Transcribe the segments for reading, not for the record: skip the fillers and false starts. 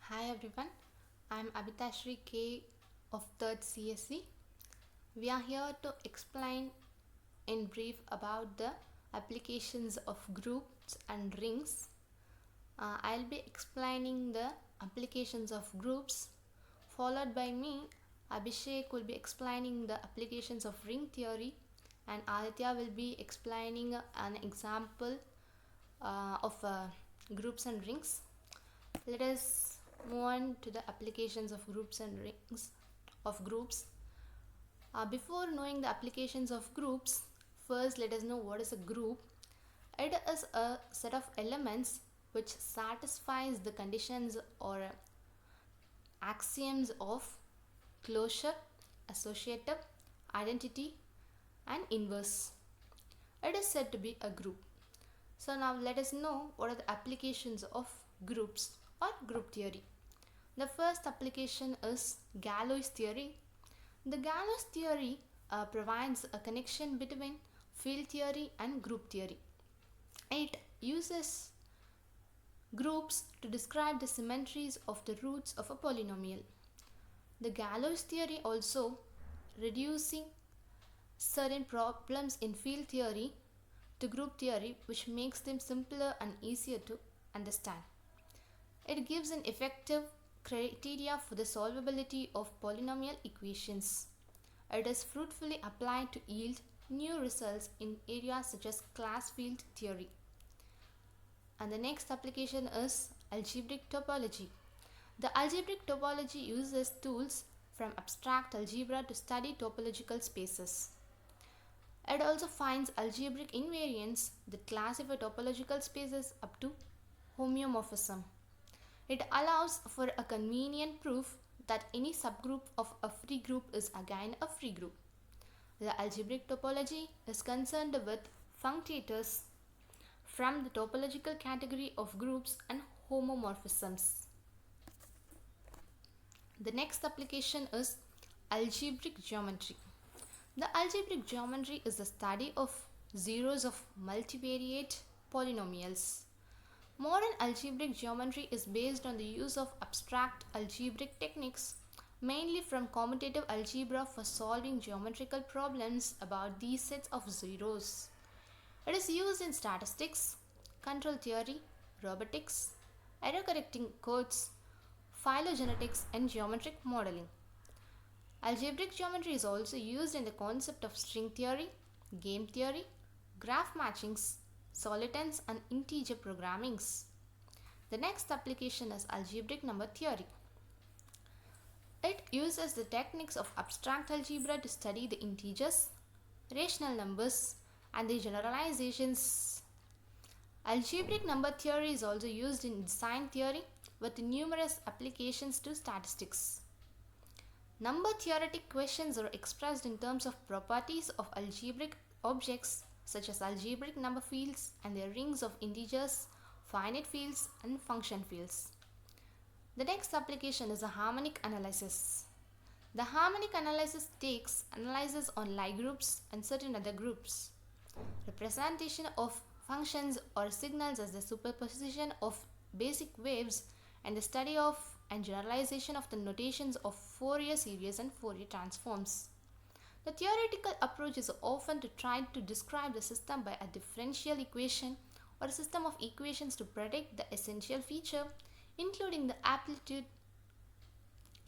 Hi everyone, I am Abhitashri K of 3rd CSE. We are here to explain in brief about the applications of groups and rings. I'll be explaining the applications of groups, followed by me. Abhishek will be explaining the applications of ring theory, and Aditya will be explaining an example of groups and rings. Let us move on to the applications of groups and rings of groups. Before knowing the applications of groups, first let us know what is a group. It is a set of elements which satisfies the conditions or axioms of closure, associative, identity, and inverse. It is said to be a group. So now let us know what are the applications of groups or group theory. The first application is Gallows Theory. The Gallows Theory provides a connection between field theory and group theory. It uses groups to describe the symmetries of the roots of a polynomial. The Gallows Theory also reducing certain problems in field theory to group theory, which makes them simpler and easier to understand. It gives an effective criteria for the solvability of polynomial equations. It is fruitfully applied to yield new results in areas such as class field theory. And the next application is algebraic topology. The algebraic topology uses tools from abstract algebra to study topological spaces. It also finds algebraic invariants that classify topological spaces up to homeomorphism. It allows for a convenient proof that any subgroup of a free group is again a free group. The algebraic topology is concerned with functators from the topological category of groups and homomorphisms. The next application is algebraic geometry. The algebraic geometry is the study of zeros of multivariate polynomials. Modern algebraic geometry is based on the use of abstract algebraic techniques, mainly from commutative algebra for solving geometrical problems about these sets of zeros. It is used in statistics, control theory, robotics, error correcting codes, phylogenetics, and geometric modeling. Algebraic geometry is also used in the concept of string theory, game theory, graph matchings, solitons, and integer programmings. The next application is algebraic number theory. It uses the techniques of abstract algebra to study the integers, rational numbers, and their generalizations. Algebraic number theory is also used in design theory with numerous applications to statistics. Number theoretic questions are expressed in terms of properties of algebraic objects such as algebraic number fields and their rings of integers, finite fields, and function fields. The next application is a harmonic analysis. The harmonic analysis takes analysis on Lie groups and certain other groups. Representation of functions or signals as the superposition of basic waves and the study of and generalization of the notations of Fourier series and Fourier transforms. The theoretical approach is often to try to describe the system by a differential equation or a system of equations to predict the essential feature, including the amplitude,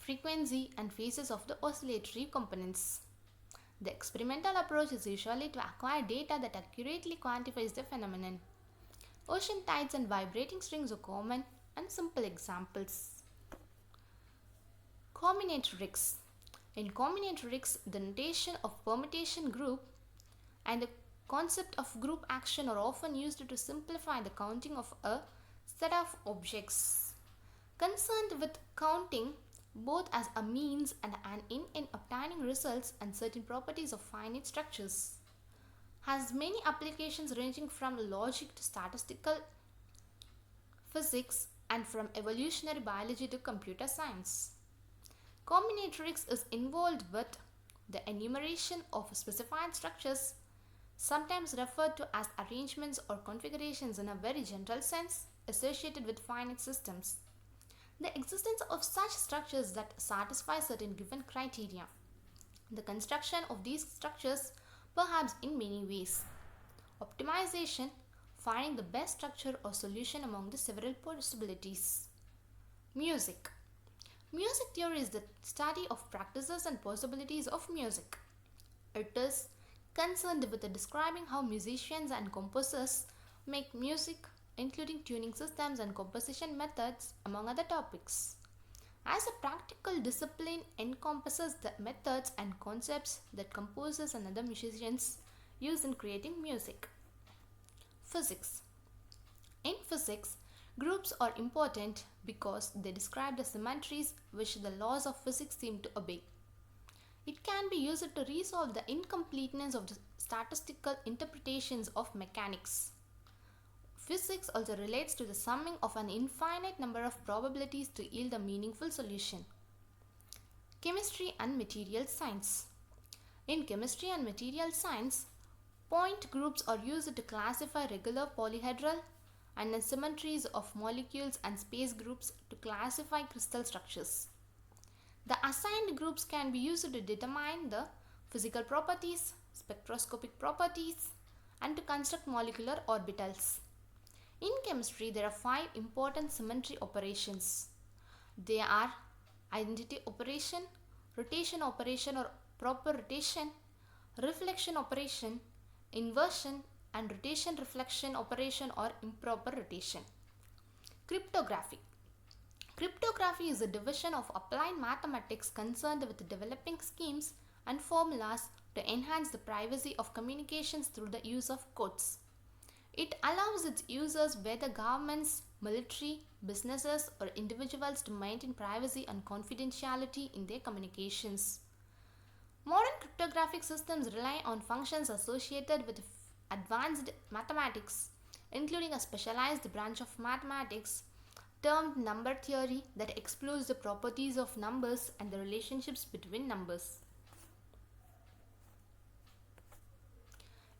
frequency, and phases of the oscillatory components. The experimental approach is usually to acquire data that accurately quantifies the phenomenon. Ocean tides and vibrating strings are common and simple examples. Combinatorics. In combinatorics, the notation of permutation group and the concept of group action are often used to simplify the counting of a set of objects. Concerned with counting both as a means and an end in obtaining results and certain properties of finite structures. Has many applications ranging from logic to statistical physics and from evolutionary biology to computer science. Combinatorics is involved with the enumeration of specified structures, sometimes referred to as arrangements or configurations in a very general sense, associated with finite systems. The existence of such structures that satisfy certain given criteria. The construction of these structures perhaps in many ways. Optimization, finding the best structure or solution among the several possibilities. Music. Music theory is the study of practices and possibilities of music. It is concerned with describing how musicians and composers make music, including tuning systems and composition methods, among other topics. As a practical discipline encompasses the methods and concepts that composers and other musicians use in creating music. Physics. In physics, groups are important because they describe the symmetries which the laws of physics seem to obey. It can be used to resolve the incompleteness of the statistical interpretations of mechanics. Physics also relates to the summing of an infinite number of probabilities to yield a meaningful solution. Chemistry and material science. In chemistry and material science, point groups are used to classify regular polyhedral and symmetries of molecules and space groups to classify crystal structures. The assigned groups can be used to determine the physical properties, spectroscopic properties, and to construct molecular orbitals. In chemistry, there are 5 important symmetry operations. They are identity operation, rotation operation or proper rotation, reflection operation, inversion, and rotation reflection operation or improper rotation. Cryptography. Cryptography is a division of applied mathematics concerned with developing schemes and formulas to enhance the privacy of communications through the use of codes. It allows its users, whether governments, military, businesses, or individuals, to maintain privacy and confidentiality in their communications. Modern cryptographic systems rely on functions associated with advanced mathematics, including a specialized branch of mathematics termed number theory that explores the properties of numbers and the relationships between numbers.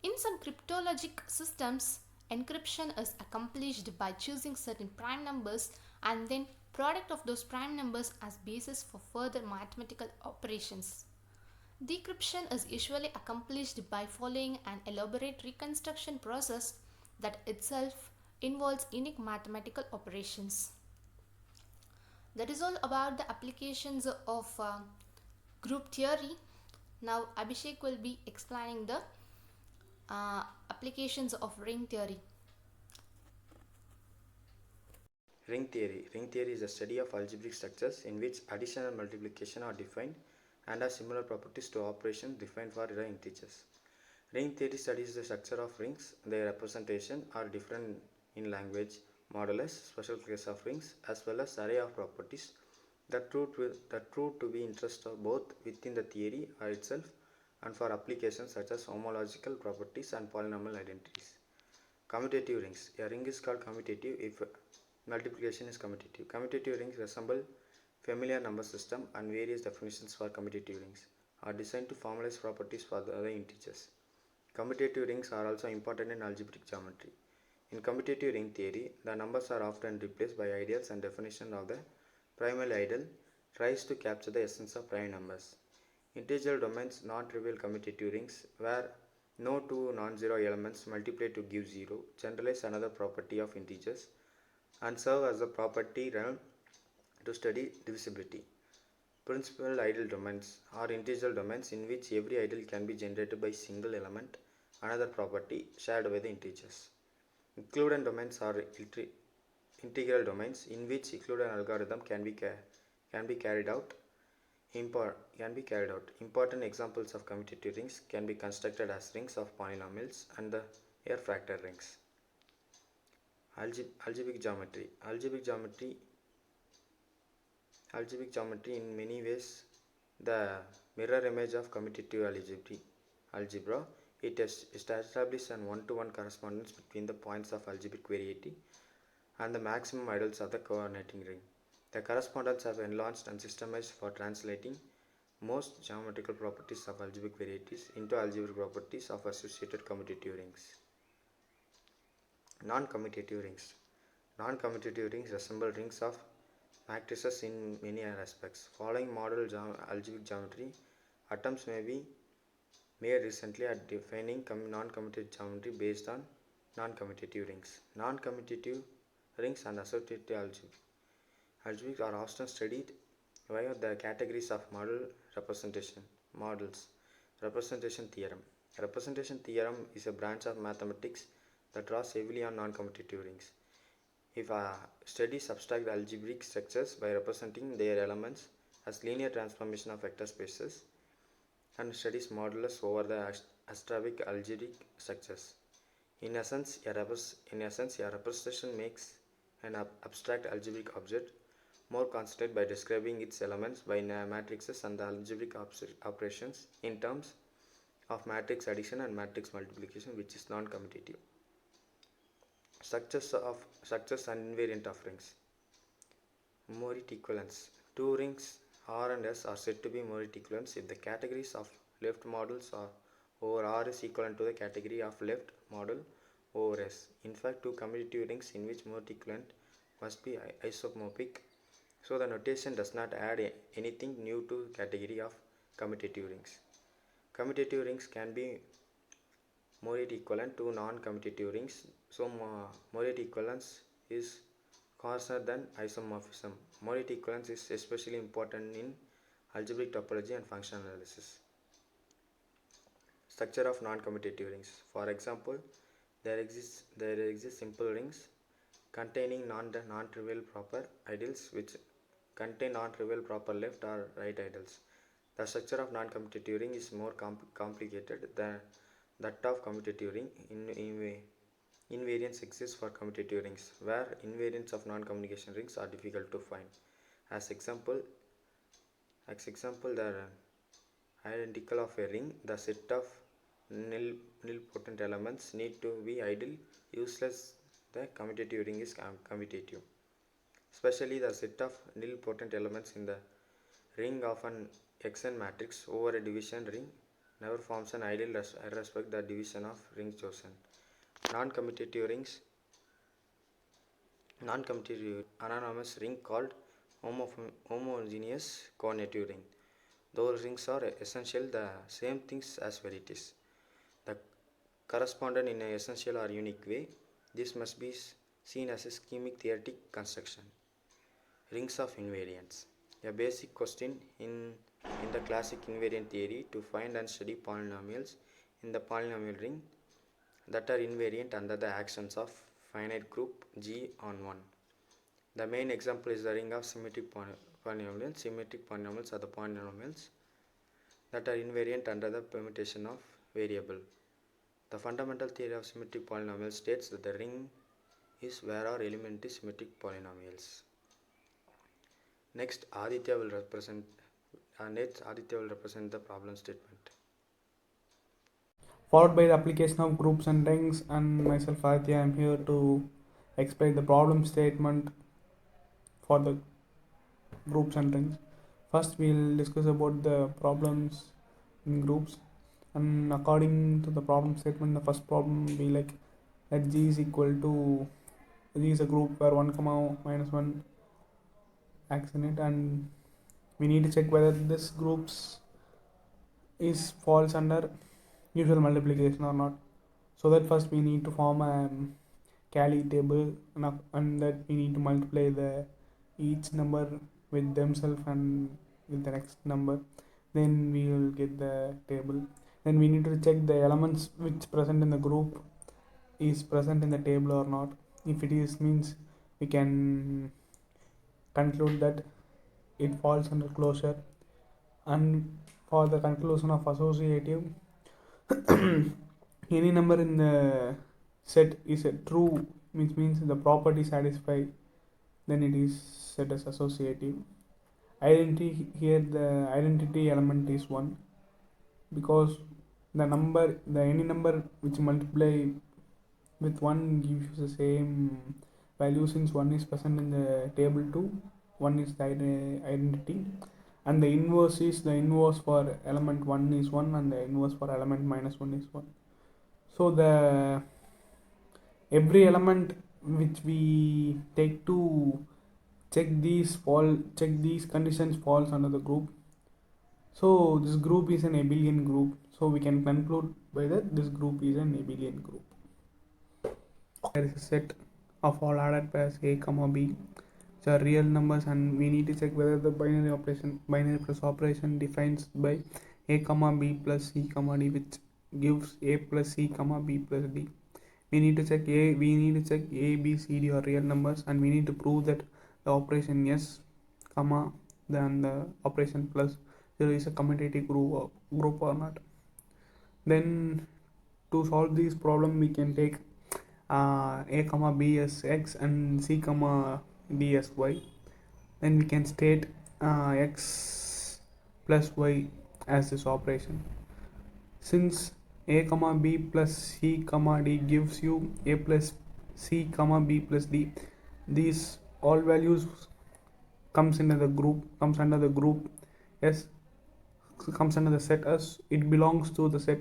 In some cryptologic systems, encryption is accomplished by choosing certain prime numbers and then product of those prime numbers as basis for further mathematical operations. Decryption is usually accomplished by following an elaborate reconstruction process that itself involves unique mathematical operations. That is all about the applications of group theory. Now Abhishek will be explaining the applications of ring theory. Ring theory. Ring theory is a study of algebraic structures in which addition and multiplication are defined and have similar properties to operations defined for real integers. Ring theory studies the structure of rings. Their representation are different in language, modulus, special case of rings, as well as array of properties that prove to be interest of both within the theory itself and for applications such as homological properties and polynomial identities. Commutative rings. A ring is called commutative if multiplication is commutative. Commutative rings resemble familiar number system, and various definitions for commutative rings are designed to formalize properties for the other integers. Commutative rings are also important in algebraic geometry. In commutative ring theory, the numbers are often replaced by ideals, and definition of the primal ideal tries to capture the essence of prime numbers. Integral domains, non-trivial commutative rings, where no two non-zero elements multiply to give 0, generalize another property of integers and serve as a property realm to study divisibility. Principal ideal domains are integral domains in which every ideal can be generated by single element, another property shared by the integers. Euclidean domains are integral domains in which Euclidean algorithm can be carried out. Important examples of commutative rings can be constructed as rings of polynomials and the Air-fractal rings. Algebraic geometry. Algebraic geometry in many ways the mirror image of commutative algebra. It establishes an one-to-one correspondence between the points of algebraic variety and the maximum ideals of the coordinating ring. The correspondence have enlarged and systemized for translating most geometrical properties of algebraic varieties into algebraic properties of associated commutative rings. Non-commutative rings. Non-commutative rings resemble rings of matrices in many aspects. Following model algebraic geometry, attempts may be made recently at defining non-commutative geometry based on non-commutative rings. Non-commutative rings and associative algebraic are often studied via the categories of models. Representation theorem. Representation theorem is a branch of mathematics that draws heavily on non-commutative rings. If a study abstract algebraic structures by representing their elements as linear transformation of vector spaces and studies modulus over the abstract algebraic structures. In essence, a representation makes an abstract algebraic object more consistent by describing its elements by matrices and the algebraic operations in terms of matrix addition and matrix multiplication, which is non-commutative. Structures and invariant of rings. Morite equivalence. Two rings R and S are said to be Morite equivalents if the categories of left models are over R is equivalent to the category of left model over S. In fact, two commutative rings in which Morite equivalent must be isomorphic, so the notation does not add anything new to category of commutative rings. Commutative rings can be Morite equivalent to non-commutative rings, so Morite equivalence is coarser than isomorphism. Morite equivalence is especially important in algebraic topology and functional analysis. Structure of non-commutative rings. For example, there exist simple rings containing non-trivial proper ideals which contain non-trivial proper left or right ideals. The structure of non-commutative ring is more complicated than that of commutative ring. Invariance exists for commutative rings, where invariants of non-communication rings are difficult to find. As example, the identical of a ring, the set of nilpotent elements need to be ideal. Useless, the commutative ring is commutative. Especially the set of nilpotent elements in the ring of an xn matrix over a division ring never forms an ideal irrespective of the division of ring chosen. Non-commutative anonymous ring called homogeneous coordinative ring. Those rings are essential the same things as verities. The correspondent in an essential or unique way. This must be seen as a schematic theoretic construction. Rings of invariance. A basic question in the classic invariant theory to find and study polynomials in the polynomial ring that are invariant under the actions of finite group G on 1. The main example is the ring of symmetric polynomials. Symmetric polynomials are the polynomials that are invariant under the permutation of variable. The fundamental theory of symmetric polynomials states that the ring is where are elementary symmetric polynomials. Next, Aditya will represent the problem statement. Followed by the application of groups and rings, and myself Aditya, I am here to explain the problem statement for the groups and rings. First we will discuss about the problems in groups, and according to the problem statement, the first problem will be like that G is equal to, G is a group where 1 comma minus 1 acts in it, and we need to check whether this groups is falls under usual multiplication or not. So that first we need to form a Cali table, and that we need to multiply the each number with themselves and with the next number, then we will get the table. Then we need to check the elements which present in the group is present in the table or not. If it is, means we can conclude that it falls under closure. And for the conclusion of associative, any number in the set is a true, which means the property satisfy, then it is set as associative. Identity, here the identity element is 1, because the any number which multiply with 1 gives the same value, since 1 is present in the table 2, 1 is the identity, and the inverse is the inverse for element 1 is 1 and the inverse for element minus 1 is 1. So the every element which we take to check these conditions falls under the group. So this group is an abelian group. So we can conclude by that this group is an abelian group. There is a set of all ordered pairs a comma b which are real numbers, and we need to check whether the binary plus operation defines by a comma b plus c comma d, which gives a plus c comma b plus d. We need to check a b c d are real numbers, and we need to prove that the operation s comma then the operation plus 0 is a commutative group or not. Then to solve this problem we can take a comma b as x and c comma d as y. Then we can state x plus y as this operation. Since a comma b plus c comma d gives you a plus c comma b plus d, these all values comes under the group s, comes under the set as it belongs to the set.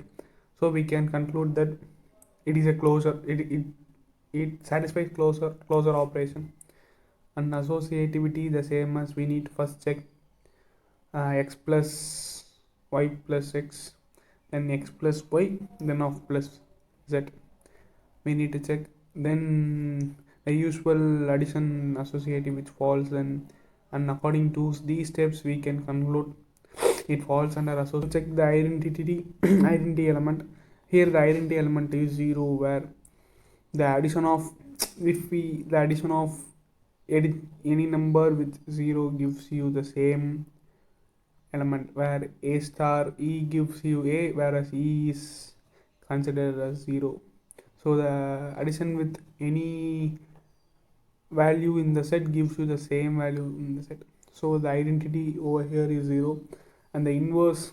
So we can conclude that it is a closure, it satisfies closure operation. And associativity the same as we need to first check x plus y plus x, then x plus y, then of plus z. We need to check then the usual addition associative which falls, and according to these steps we can conclude it falls under associative. Check the identity element. Here the identity element is 0, where the addition of any number with 0 gives you the same element, where a star e gives you a, whereas e is considered as 0. So the addition with any value in the set gives you the same value in the set. So the identity over here is 0, and the inverse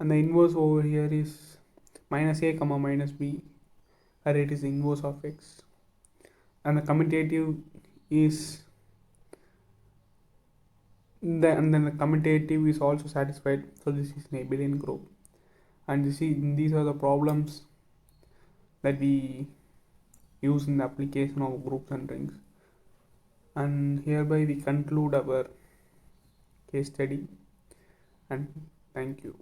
over here is minus a comma minus b, where it is inverse of x. And the commutative is and then the commutative is also satisfied. So this is an abelian group, and these are the problems that we use in the application of groups and rings. And hereby we conclude our case study, and thank you.